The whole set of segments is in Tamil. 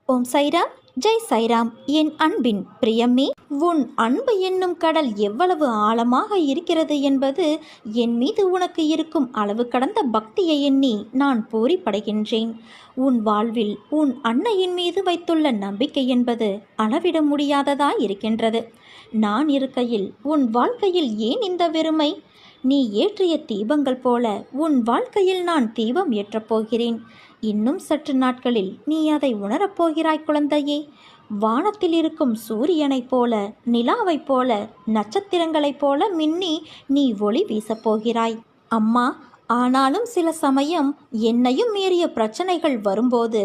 ஓம் சைராம், ஜெய் சைராம். என் அன்பின் பிரியமே, உன் அன்பு என்னும் கடல் எவ்வளவு ஆழமாக இருக்கிறது என்பது என் மீது உனக்கு இருக்கும் அளவு கடந்த பக்தியை எண்ணி நான் பூரிப்படைகின்றேன். உன் வாழ்வில் உன் அன்னையின் மீது வைத்துள்ள நம்பிக்கை என்பது அளவிட முடியாததாய் இருக்கின்றது. நான் இருக்கையில் உன் வாழ்க்கையில் ஏன் இந்த வெறுமை? நீ ஏற்றிய தீபங்கள் போல உன் வாழ்க்கையில் நான் தீபம் ஏற்றப் போகிறேன். இன்னும் சற்று நாட்களில் நீ அதை உணரப்போகிறாய் குழந்தையே. வானத்தில் இருக்கும் சூரியனைப் போல, நிலாவைப் போல, நட்சத்திரங்களைப் போல மின்னி நீ ஒளி வீசப்போகிறாய் அம்மா. ஆனாலும் சில சமயம் என்னையும் மீறிய பிரச்சனைகள் வரும்போது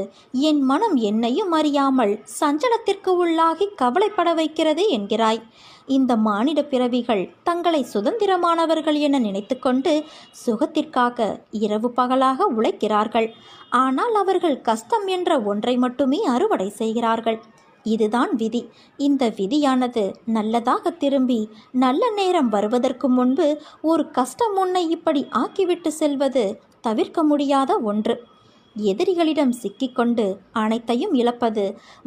என் மனம் என்னையும் அறியாமல் சஞ்சலத்திற்கு உள்ளாகி கவலைப்பட வைக்கிறது என்கிறாய். இந்த மானிட பிறவிகள் தங்களை சுதந்திரமானவர்கள் என நினைத்து கொண்டு சுகத்திற்காக இரவு பகலாக உழைக்கிறார்கள். ஆனால் அவர்கள் கஷ்டம் என்ற ஒன்றை மட்டுமே அறுவடை செய்கிறார்கள். இதுதான் விதி. இந்த விதியானது நல்லதாக திரும்பி நல்ல நேரம் வருவதற்கு முன்பு ஒரு கஷ்டம் உன்னை இப்படி ஆக்கிவிட்டு செல்வது தவிர்க்க முடியாத ஒன்று. எதிரிகளிடம் சிக்கிக்கொண்டு அனைத்தையும் இழப்பது,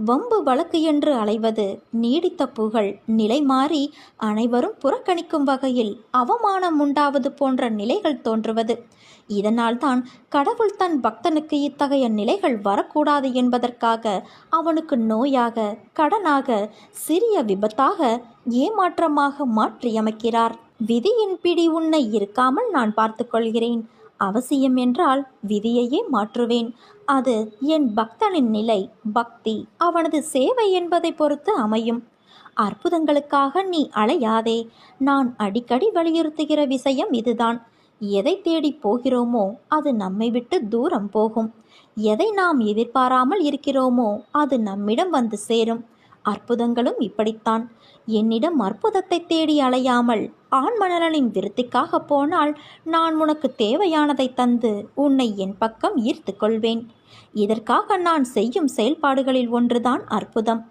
வம்பு வழக்கு என்று அலைவது, நீடித்த புகழ் நிலை மாறி அனைவரும் புறக்கணிக்கும் வகையில் அவமானம் உண்டாவது போன்ற நிலைகள் தோன்றுவது. இதனால்தான் கடவுள் தன் பக்தனுக்கு இத்தகைய நிலைகள் வரக்கூடாது என்பதற்காக அவனுக்கு நோயாக, கடனாக, சிறிய விபத்தாக, ஏமாற்றமாக மாற்றியமைக்கிறார். விதியின் பிடி உன்னை இருக்காமல் நான் பார்த்து கொள்கிறேன். அவசியம் என்றால் விதியையே மாற்றுவேன். அது என் பக்தனின் நிலை, பக்தி, அவனது சேவை என்பதை பொறுத்து அமையும். அற்புதங்களுக்காக நீ அலையாதே. நான் அடிக்கடி வலியுறுத்துகிற விஷயம் இதுதான். எதை தேடி போகிறோமோ அது நம்மை விட்டு தூரம் போகும். எதை நாம் எதிர்பாராமல் இருக்கிறோமோ அது நம்மிடம் வந்து சேரும். அற்புதங்களும் இப்படித்தான். என்னிடம் அற்புதத்தை தேடி அலையாமல் ஆண்மணலின் விருத்திக்காக போனால் நான் உனக்கு தேவையானதை தந்து உன்னை என் பக்கம் ஈர்த்து கொள்வேன். இதற்காக நான் செய்யும் செயல்பாடுகளில் ஒன்றுதான் அற்புதம்.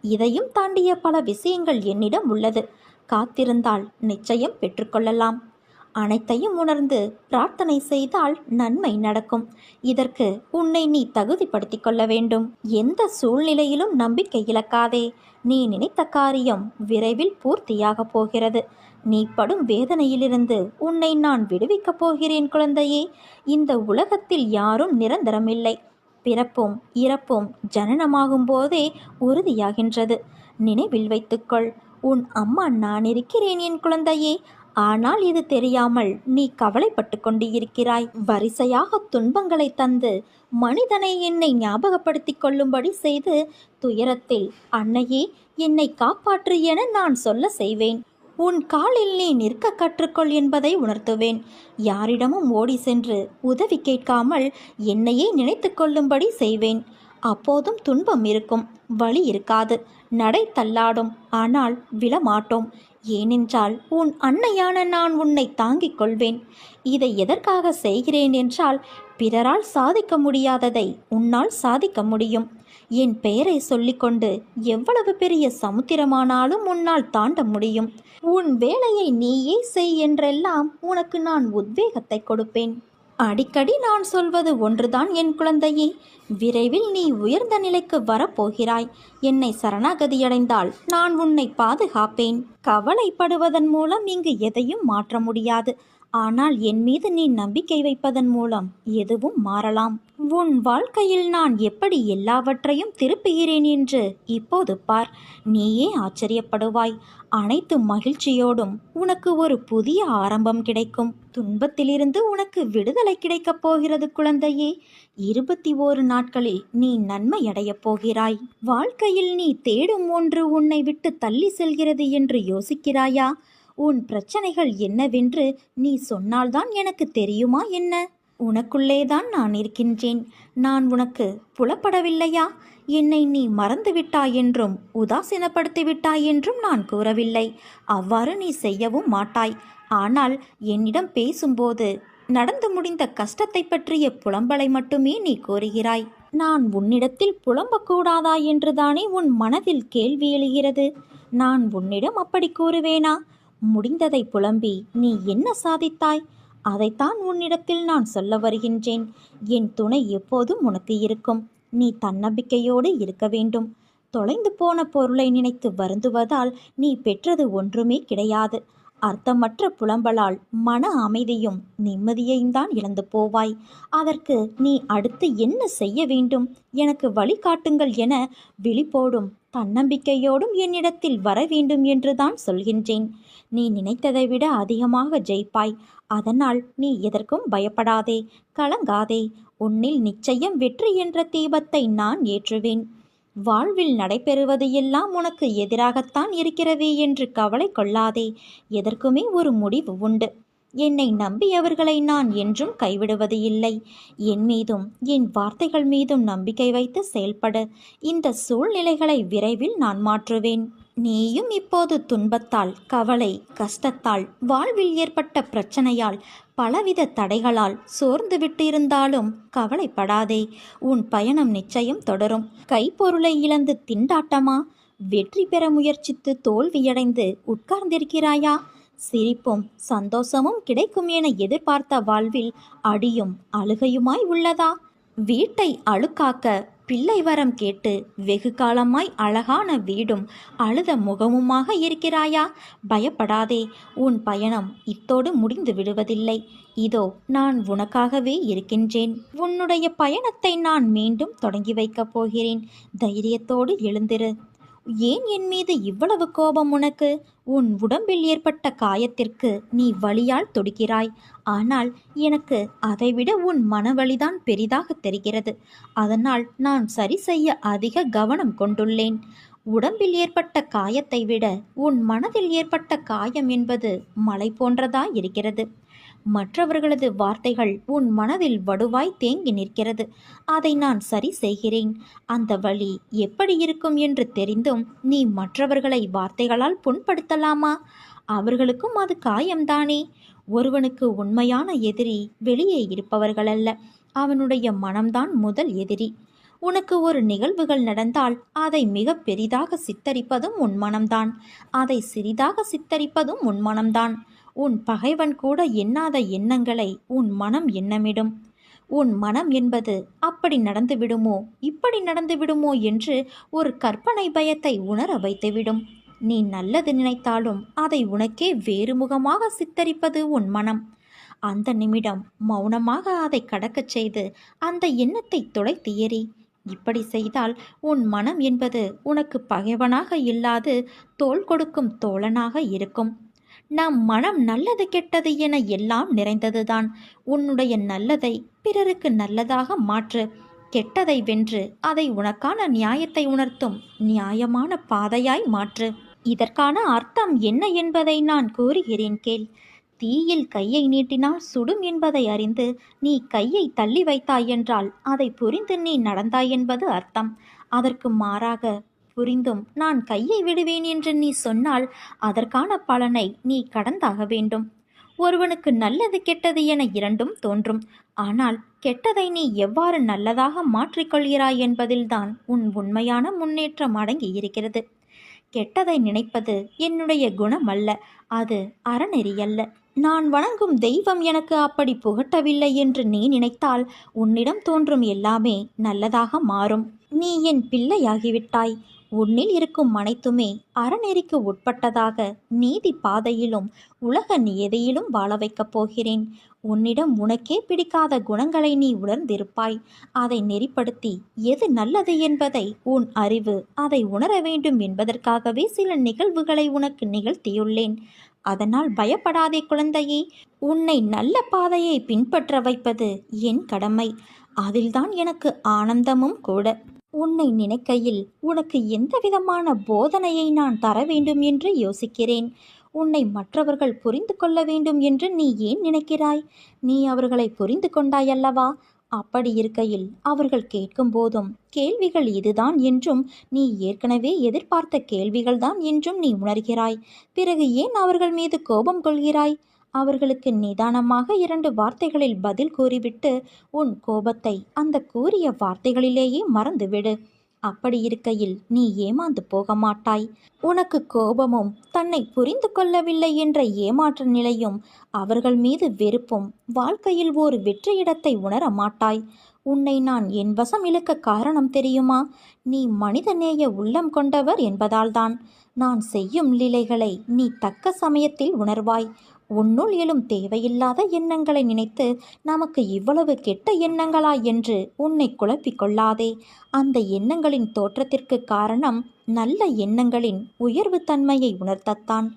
இதையும் தாண்டிய பல விஷயங்கள் என்னிடம் உள்ளது. காத்திருந்தால் நிச்சயம் பெற்றுக்கொள்ளலாம். அனைத்தையும் உணர்ந்து பிரார்த்தனை செய்தால் நன்மை நடக்கும். இதற்கு உன்னை நீ தகுதிப்படுத்திக் கொள்ள வேண்டும். எந்த சூழ்நிலையிலும் நம்பிக்கை இழக்காதே. நீ நினைத்த காரியம் விரைவில் பூர்த்தியாக போகிறது. நீ படும் வேதனையிலிருந்து உன்னை நான் விடுவிக்கப் போகிறேன் குழந்தையே. இந்த உலகத்தில் யாரும் நிரந்தரமில்லை. பிறப்பும் இறப்பும் ஜனனமாகும் போதே உறுதியாகின்றது. நினைவில் வைத்துக்கொள். உன் அம்மா நான் இருக்கிறேன் என் குழந்தையே. ஆனால் இது தெரியாமல் நீ கவலைப்பட்டு கொண்டு இருக்கிறாய். வரிசையாக துன்பங்களை தந்து மனிதனை என்னை ஞாபகப்படுத்தி கொள்ளும்படி செய்து துயரத்தில் அன்னையே என்னை காப்பாற்று என நான் சொல்ல செய்வேன். உன் காலில் நீ நிற்க கற்றுக்கொள் என்பதை உணர்த்துவேன். யாரிடமும் ஓடி சென்று உதவி கேட்காமல் என்னையே நினைத்து கொள்ளும்படி செய்வேன். அப்போதும் துன்பம் இருக்கும், வலி இருக்காது, நடை தள்ளாடும், ஆனால் விழமாட்டோம். ஏனென்றால் உன் அன்னையான நான் உன்னை தாங்கிக் கொள்வேன். இதை எதற்காக செய்கிறேன் என்றால், பிறரால் சாதிக்க முடியாததை உன்னால் சாதிக்க முடியும். என் பெயரை சொல்லிக்கொண்டு எவ்வளவு பெரிய சமுத்திரமானாலும் உன்னால் தாண்ட முடியும். உன் வேலையை நீயே செய் என்றெல்லாம் உனக்கு நான் உத்வேகத்தை கொடுப்பேன். அடிக்கடி நான் சொல்வது ஒன்றுதான் என் குழந்தையே. விரைவில் நீ உயர்ந்த நிலைக்கு வரப்போகிறாய். என்னை சரணாகதியடைந்தால் நான் உன்னை பாதுகாப்பேன். கவலைப்படுவதன் மூலம் இங்கு எதையும் மாற்ற முடியாது. ஆனால் என் மீது நீ நம்பிக்கை வைப்பதன் மூலம் எதுவும் மாறலாம். உன் வாழ்க்கையில் நான் எப்படி எல்லாவற்றையும் திருப்புகிறேன் என்று இப்போது பார். நீயே ஆச்சரியப்படுவாய். அனைத்து மகிழ்ச்சியோடும் உனக்கு ஒரு புதிய ஆரம்பம் கிடைக்கும். துன்பத்திலிருந்து உனக்கு விடுதலை கிடைக்கப் போகிறது குழந்தையே. 21 நாட்களில் நீ நன்மை அடையப் போகிறாய். வாழ்க்கையில் நீ தேடும் ஒன்று உன்னை விட்டு தள்ளி செல்கிறது என்று யோசிக்கிறாயா? உன் பிரச்சனைகள் என்னவென்று நீ சொன்னால்தான் எனக்கு தெரியுமா என்ன? உனக்குள்ளேதான் நான் இருக்கின்றேன். நான் உனக்கு புலப்படவில்லையா? என்னை நீ மறந்து விட்டாய் என்றும் உதாசீனப்படுத்தி விட்டாய் என்றும் நான் கூறவில்லை. அவ்வாறு நீ செய்யவும் மாட்டாய். ஆனால் என்னிடம் பேசும்போது நடந்து முடிந்த கஷ்டத்தை பற்றிய புலம்பலை மட்டுமே நீ கூறுகிறாய். நான் உன்னிடத்தில் புலம்பக்கூடாதா என்றுதானே உன் மனதில் கேள்வி எழுகிறது. நான் உன்னிடம் அப்படி கூறுவேனா? முடிந்ததை புலம்பி நீ என்ன சாதித்தாய்? அதைத்தான் உன்னிடத்தில் நான் சொல்ல வருகின்றேன். என் துணை எப்போதும் உனக்கு இருக்கும். நீ தன்னம்பிக்கையோடு இருக்க வேண்டும். தொலைந்து போன பொருளை நினைத்து வருந்துவதால் நீ பெற்றது ஒன்றுமே கிடையாது. அர்த்தமற்ற புலம்பலால் மன அமைதியும் நிம்மதியையும் தான் இழந்து போவாய். அதற்கு நீ அடுத்து என்ன செய்ய வேண்டும், எனக்கு வழிகாட்டுங்கள் என விழிப்போடும் தன்னம்பிக்கையோடும் என்னிடத்தில் வர வேண்டும் என்றுதான் சொல்கின்றேன். நீ நினைத்ததை விட அதிகமாக ஜெயிப்பாய். அதனால் நீ எதற்கும் பயப்படாதே, கலங்காதே. உன்னில் நிச்சயம் வெற்றி என்ற தீபத்தை நான் ஏற்றுவேன். வாழ்வில் நடைபெறுவது எல்லாம் உனக்கு எதிராகத்தான் இருக்கிறதே என்று கவலை கொள்ளாதே. எதற்குமே ஒரு முடிவு உண்டு. என்னை நம்பியவர்களை நான் என்றும் கைவிடுவது இல்லை. என் மீதும் என் வார்த்தைகள் மீதும் நம்பிக்கை வைத்து செயல்படு. இந்த சூழ்நிலைகளை விரைவில் நான் மாற்றுவேன். நீயும் இப்போது துன்பத்தால், கவலை, கஷ்டத்தால், வாழ்வில் ஏற்பட்ட பிரச்சனையால், பலவித தடைகளால் சோர்ந்து விட்டிருந்தாலும் கவலைப்படாதே. உன் பயணம் நிச்சயம் தொடரும். கைப்பொருளை இழந்து திண்டாட்டமா? வெற்றி பெற முயற்சித்து தோல்வியடைந்து உட்கார்ந்திருக்கிறாயா? சிரிப்பும் சந்தோஷமும் கிடைக்கும் என எதிர்பார்த்த வாழ்வில் அடியும் அழுகையுமாய் உள்ளதா? வீட்டை அழுக்காக்க பிள்ளை வரம் கேட்டு வெகு காலமாய் அழகான வீடும் அழுத முகமுமாக இருக்கிறாயா? பயப்படாதே, உன் பயணம் இத்தோடு முடிந்து விடுவதில்லை. இதோ நான் உனக்காகவே இருக்கின்றேன். உன்னுடைய பயணத்தை நான் மீண்டும் தொடங்கி வைக்கப் போகிறேன். தைரியத்தோடு எழுந்திரு. ஏன் என் மீது இவ்வளவு கோபம் உனக்கு? உன் உடம்பில் ஏற்பட்ட காயத்திற்கு நீ வலியால் துடிக்கிறாய். ஆனால் எனக்கு அதைவிட உன் மனவலிதான் பெரிதாக தெரிகிறது. அதனால் நான் சரி செய்ய அதிக கவனம் கொண்டுள்ளேன். உடம்பில் ஏற்பட்ட காயத்தை விட உன் மனதில் ஏற்பட்ட காயம் என்பது மலை போன்றதாய் இருக்கிறது. மற்றவர்களது வார்த்தைகள் உன் மனதில் வடுவாய் தேங்கி நிற்கிறது. அதை நான் சரி செய்கிறேன். அந்த வழி எப்படி இருக்கும் என்று தெரிந்தும் நீ மற்றவர்களை வார்த்தைகளால் புண்படுத்தலாமா? அவர்களுக்கும் அது காயம்தானே. ஒருவனுக்கு உண்மையான எதிரி வெளியே இருப்பவர்கள் அல்ல, அவனுடைய மனம்தான் முதல் எதிரி. உனக்கு ஒரு நிகழ்வுகள் நடந்தால் அதை மிக பெரிதாக சித்தரிப்பதும் உன் மனம்தான். அதை சிறிதாக சித்தரிப்பதும் உன் மனம்தான். உன் பகைவன் கூட எண்ணாத எண்ணங்களை உன் மனம் எண்ணமிடும். உன் மனம் என்பது அப்படி நடந்து விடுமோ, இப்படி நடந்து விடுமோ என்று ஒரு கற்பனை பயத்தை உணர வைத்துவிடும். நீ நல்லது நினைத்தாலும் அதை உனக்கே வேறு முகமாக சித்தரிப்பது உன் மனம். அந்த நிமிடம் மௌனமாக அதை கடக்கச் செய்து அந்த எண்ணத்தை துடைத்து எறி. இப்படி செய்தால் உன் மனம் என்பது உனக்கு பகைவனாக இல்லாது தோள் கொடுக்கும் தோழனாக இருக்கும். நம் மனம் நல்லது கெட்டது என எல்லாம் நிறைந்ததுதான். உன்னுடைய நல்லதை பிறருக்கு நல்லதாக மாற்று. கெட்டதை வென்று அதை உனக்கான நியாயத்தை உணர்த்தும் நியாயமான பாதையாய் மாற்று. இதற்கான அர்த்தம் என்ன என்பதை நான் கூறுகிறேன் கேள். தீயில் கையை நீட்டினால் சுடும் என்பதை அறிந்து நீ கையை தள்ளி வைத்தாய் என்றால் அதை புரிந்து நீ நடந்தாய் என்பது அர்த்தம். அதற்கு மாறாக புரிந்தும் நான் கையை விடுவேன் என்று நீ சொன்னால் அதற்கான பலனை நீ கடந்தாக வேண்டும். ஒருவனுக்கு நல்லது கெட்டது என இரண்டும் தோன்றும். ஆனால் கெட்டதை நீ எவ்வாறு நல்லதாக மாற்றிக்கொள்கிறாய் என்பதில்தான் உன் உண்மையான முன்னேற்றம் அடங்கி இருக்கிறது. கெட்டதை நினைப்பது என்னுடைய குணம் அல்ல, அது அறநெறியல்ல. நான் வணங்கும் தெய்வம் எனக்கு அப்படி புகட்டவில்லை என்று நீ நினைத்தால் உன்னிடம் தோன்றும் எல்லாமே நல்லதாக மாறும். நீ என் பிள்ளையாகிவிட்டாய். உன்னில் இருக்கும் அனைத்துமே அறநெறிக்கு உட்பட்டதாக நீதி பாதையிலும் உலக நியதியிலும் வாழ வைக்கப் போகிறேன். உன்னிடம் உனக்கே பிடிக்காத குணங்களை நீ உணர்ந்திருப்பாய். அதை நெறிப்படுத்தி எது நல்லது என்பதை உன் அறிவு அதை உணர வேண்டும் என்பதற்காகவே சில நிகழ்வுகளை உனக்கு நிகழ்த்தியுள்ளேன். அதனால் பயப்படாதே குழந்தையே. உன்னை நல்ல பாதையை பின்பற்ற வைப்பது என் கடமை. அதில்தான் எனக்கு ஆனந்தமும் கூட. உன்னை நினைக்கையில் உனக்கு எந்த விதமான போதனையை நான் தர வேண்டும் என்று யோசிக்கிறேன். உன்னை மற்றவர்கள் புரிந்து கொள்ள வேண்டும் என்று நீ ஏன் நினைக்கிறாய்? நீ அவர்களை புரிந்து கொண்டாயல்லவா? அப்படி இருக்கையில் அவர்கள் கேட்கும் போதும் கேள்விகள் இதுதான் என்றும் நீ ஏற்கனவே எதிர்பார்த்த கேள்விகள்தான் என்றும் நீ உணர்கிறாய். பிறகு ஏன் அவர்கள் மீது கோபம் கொள்கிறாய்? அவர்களுக்கு நிதானமாக 2 வார்த்தைகளில் பதில் கூறிவிட்டு உன் கோபத்தை அந்த கூறிய வார்த்தைகளிலேயே மறந்துவிடு. அப்படி இருக்கையில் நீ ஏமாந்து போக மாட்டாய். உனக்கு கோபமும் தன்னை புரிந்து கொள்ளவில்லை என்ற ஏமாற்ற நிலையும் அவர்கள் மீது வெறுப்பும் வாழ்க்கையில் ஒரு வெற்றியிடத்தை உணர மாட்டாய். உன்னை நான் என் வசம் இழுக்க காரணம் தெரியுமா? நீ மனிதநேய உள்ளம் கொண்டவர் என்பதால்தான். நான் செய்யும் லீலைகளை நீ தக்க சமயத்தில் உணர்வாய். உன்னுள் எழும் தேவையில்லாத எண்ணங்களை நினைத்து நமக்கு இவ்வளவு கெட்ட எண்ணங்களா என்று உன்னை குழப்பிக் கொள்ளாதே. அந்த எண்ணங்களின் தோற்றத்திற்கு காரணம் நல்ல எண்ணங்களின் உயர்வு தன்மையை உணர்த்தத்தான்.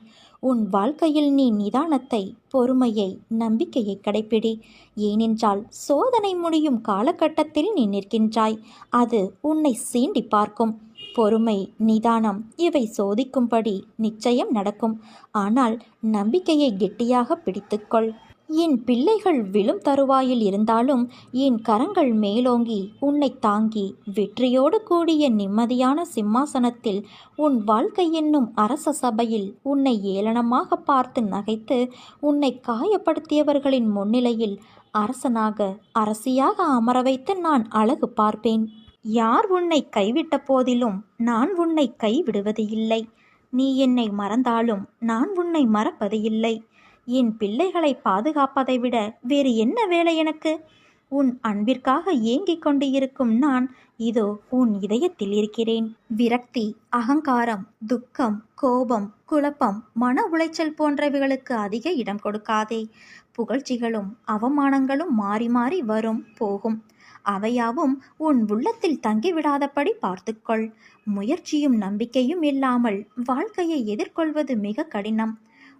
உன் வாழ்க்கையில் நீ நிதானத்தை, பொறுமையை, நம்பிக்கையை கடைப்பிடி. ஏனென்றால் சோதனை முடியும் காலகட்டத்தில் நீ நிற்கின்றாய். அது உன்னை சீண்டி பார்க்கும். பொறுமை, நிதானம் இவை சோதிக்கும்படி நிச்சயம் நடக்கும். ஆனால் நம்பிக்கையை கெட்டியாக பிடித்துக்கொள். என் பிள்ளைகள் விழும் தருவாயில் இருந்தாலும் என் கரங்கள் மேலோங்கி உன்னை தாங்கி வெற்றியோடு கூடிய நிம்மதியான சிம்மாசனத்தில் உன் வாழ்க்கை என்னும் அரச சபையில் உன்னை ஏளனமாக பார்த்து நகைத்து உன்னை காயப்படுத்தியவர்களின் முன்னிலையில் அரசனாக, அரசியாக அமர வைத்து நான் அழகு பார்ப்பேன். யார் உன்னை கைவிட்ட போதிலும் நான் உன்னை கைவிடுவது இல்லை. நீ என்னை மறந்தாலும் நான் உன்னை மறப்பது இல்லை. என் பிள்ளைகளை பாதுகாப்பதை விட வேறு என்ன வேலை எனக்கு? உன் அன்பிற்காக ஏங்கிக் கொண்டு இருக்கும் நான் இதோ உன் இதயத்தில் இருக்கிறேன். விரக்தி, அகங்காரம், துக்கம், கோபம், குழப்பம், மன உளைச்சல் போன்றவைகளுக்கு அதிக இடம் கொடுக்காதே. புகழ்ச்சிகளும் அவமானங்களும் மாறி மாறி வரும் போகும். அவையாவும் உன் உள்ளத்தில் தங்கிவிடாதபடி பார்த்துக்கொள். முயற்சியும் நம்பிக்கையும் இல்லாமல் வாழ்க்கையை எதிர்கொள்வது மிக கடினம்.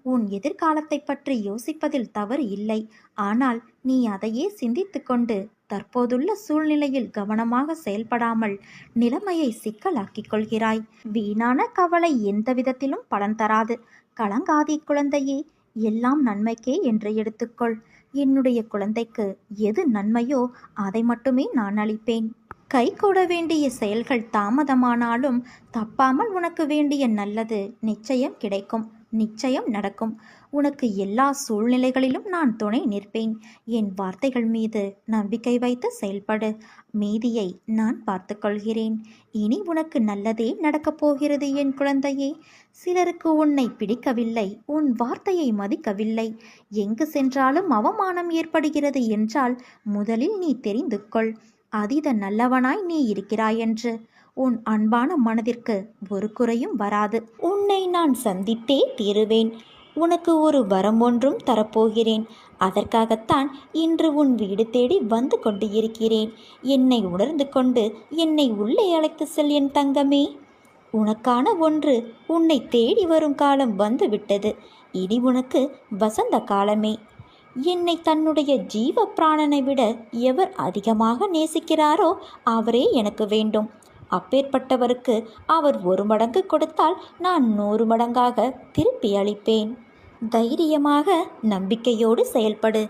உன் எதிர்காலத்தை பற்றி யோசிப்பதில் தவறு இல்லை. ஆனால் நீ அதையே சிந்தித்து கொண்டு தற்போதுள்ள சூழ்நிலையில் கவனமாக செயல்படாமல் நிலைமையை சிக்கலாக்கிக் கொள்கிறாய். வீணான கவலை எந்த விதத்திலும் பலன் தராது. கலங்காதே குழந்தையே, எல்லாம் நன்மைக்கே என்று எடுத்துக்கொள். என்னுடைய குழந்தைக்கு எது நன்மையோ அதை மட்டுமே நான் அளிப்பேன். கைகூட வேண்டிய செயல்கள் தாமதமானாலும் தப்பாமல் உனக்கு வேண்டிய நல்லது நிச்சயம் கிடைக்கும், நிச்சயம் நடக்கும். உனக்கு எல்லா சூழ்நிலைகளிலும் நான் துணை நிற்பேன். என் வார்த்தைகள் மீது நம்பிக்கை வைத்து செயல்படு. மீதியை நான் பார்த்து கொள்கிறேன். இனி உனக்கு நல்லதே நடக்கப் போகிறது என் குழந்தையே. சிலருக்கு உன்னை பிடிக்கவில்லை, உன் வார்த்தையை மதிக்கவில்லை. எங்கு சென்றாலும் அவமானம் ஏற்படுகிறது என்றால் முதலில் நீ தெரிந்து கொள், அதீத நல்லவனாய் நீ இருக்கிறாய் என்று. உன் அன்பான மனதிற்கு ஒரு குறையும் வராது. உன்னை நான் சந்தித்தே தீருவேன். உனக்கு ஒரு வரம் ஒன்றும் தரப்போகிறேன். அதற்காகத்தான் இன்று உன் வீடு தேடி வந்து கொண்டு இருக்கிறேன். என்னை உணர்ந்து கொண்டு என்னை உள்ளே அழைத்து செல் என் தங்கமே. உனக்கான ஒன்று உன்னை தேடி வரும் காலம் வந்துவிட்டது. இனி உனக்கு வசந்த காலமே. என்னை தன்னுடைய ஜீவ பிராணனை விட எவர் அதிகமாக நேசிக்கிறாரோ அவரே எனக்கு வேண்டும். அப்பேற்பட்டவருக்கு அவர் 1 மடங்கு கொடுத்தால் நான் 100 மடங்காக திருப்பி அளிப்பேன். தைரியமாக நம்பிக்கையோடு செயல்படு.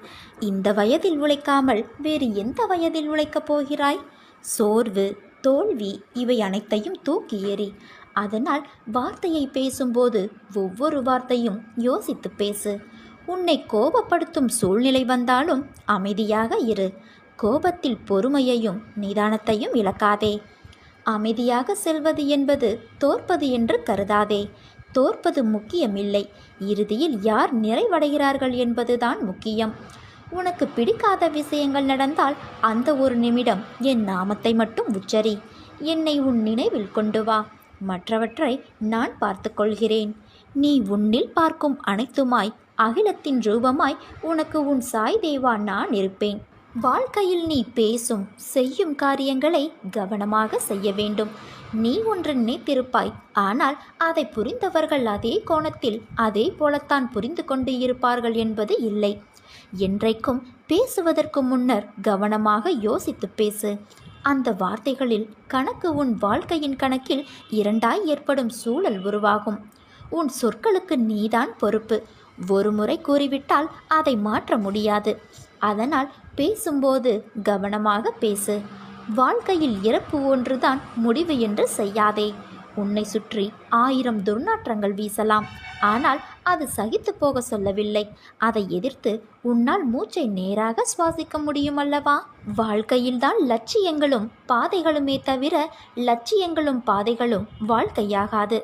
இந்த வயதில் உழைக்காமல் வேறு எந்த வயதில் உழைக்கப் போகிறாய்? சோர்வு, தோல்வி இவை அனைத்தையும் தூக்கி எறி. அதனால் வார்த்தையை பேசும்போது ஒவ்வொரு வார்த்தையும் யோசித்து பேசு. உன்னை கோபப்படுத்தும் சூழ்நிலை வந்தாலும் அமைதியாக இரு. கோபத்தில் பொறுமையையும் நிதானத்தையும் இழக்காதே. அமைதியாக செல்வது என்பது தோற்பது என்று கருதாதே. தோற்பது முக்கியமில்லை, இறுதியில் யார் நிறைவடைகிறார்கள் என்பதுதான் முக்கியம். உனக்கு பிடிக்காத விஷயங்கள் நடந்தால் அந்த ஒரு நிமிடம் என் நாமத்தை மட்டும் உச்சரி. என்னை உன் நினைவில் கொண்டு வா. மற்றவற்றை நான் பார்த்து கொள்கிறேன். நீ உன்னில் பார்க்கும் அனைத்துமாய், அகிலத்தின் ரூபமாய் உனக்கு உன் சாய் தேவா நான் இருப்பேன். வாழ்க்கையில் நீ பேசும், செய்யும் காரியங்களை கவனமாக செய்ய வேண்டும். நீ ஒன்று நினைத்திருப்பாய், ஆனால் அதை புரிந்தவர்கள் அதே கோணத்தில் அதே போலத்தான் புரிந்து கொண்டு இருப்பார்கள் என்பது இல்லை. என்றைக்கும் பேசுவதற்கு முன்னர் கவனமாக யோசித்து பேசு. அந்த வார்த்தைகளில் கணக்கு உன் வாழ்க்கையின் கணக்கில் 2ஆய் ஏற்படும் சூழல் உருவாகும். உன் சொற்களுக்கு நீதான் பொறுப்பு. ஒரு முறை கூறிவிட்டால் அதை மாற்ற முடியாது. அதனால் பேசும்போது கவனமாக பேசு. வாழ்க்கையில் இறப்பு ஒன்றுதான் முடிவு என்று செய்யாதே. உன்னை சுற்றி 1000 துர்நாற்றங்கள் வீசலாம், ஆனால் அது சகித்து போக சொல்லவில்லை. அதை எதிர்த்து உன்னால் மூச்சை நேராக சுவாசிக்க முடியும் அல்லவா? வாழ்க்கையில்தான் லட்சியங்களும் பாதைகளுமே தவிர லட்சியங்களும் பாதைகளும் வாழ்க்கையாகாது.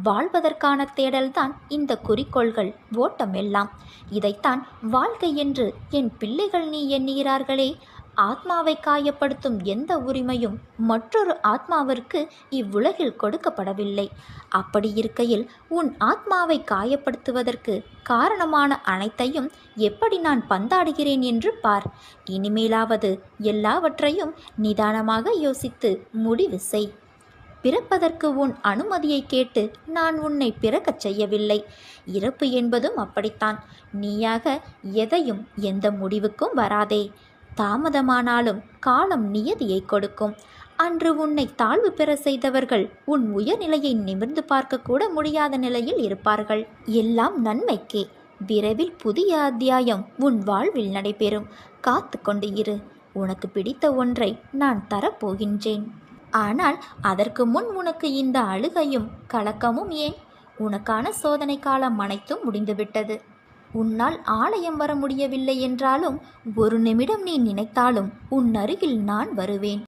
வாழ்வதற்கான தேடல்தான் இந்த குறிக்கோள்கள், ஓட்டம் எல்லாம். இதைத்தான் வாழ்க்கை என்று என் பிள்ளைகள் நீ எண்ணுகிறார்களே, ஆத்மாவை காயப்படுத்தும் எந்த உரிமையும் மற்றொரு ஆத்மாவிற்கு இவ்வுலகில் கொடுக்கப்படவில்லை. அப்படி இருக்கையில் உன் ஆத்மாவை காயப்படுத்துவதற்கு காரணமான அனைத்தையும் எப்படி நான் பந்தாடுகிறேன் என்று பார். இனிமேலாவது எல்லாவற்றையும் நிதானமாக யோசித்து முடிவு செய். பிறப்பதற்கு உன் அனுமதியை கேட்டு நான் உன்னை பிறக்கச் செய்யவில்லை. இறப்பு என்பதும் அப்படித்தான். நீயாக எதையும் எந்த முடிவுக்கும் வராதே. தாமதமானாலும் காலம் நியதியை கொடுக்கும். அன்று உன்னை தாழ்வு பெற செய்தவர்கள் உன் உயர்நிலையை நிமிர்ந்து பார்க்கக்கூட முடியாத நிலையில் இருப்பார்கள். எல்லாம் நன்மைக்கே. விரைவில் புதிய அத்தியாயம் உன் வாழ்வில் நடைபெறும். காத்து கொண்டு இரு. உனக்கு பிடித்த ஒன்றை நான் தரப்போகின்றேன். ஆனால் அதற்கு முன் உனக்கு இந்த அழுகையும் கலக்கமும் ஏன்? உனக்கான சோதனை காலம் அனைத்தும் முடிந்துவிட்டது. உன்னால் ஆலயம் வர முடியவில்லை என்றாலும் ஒரு நிமிடம் நீ நினைத்தாலும் உன் அருகில் நான் வருவேன்.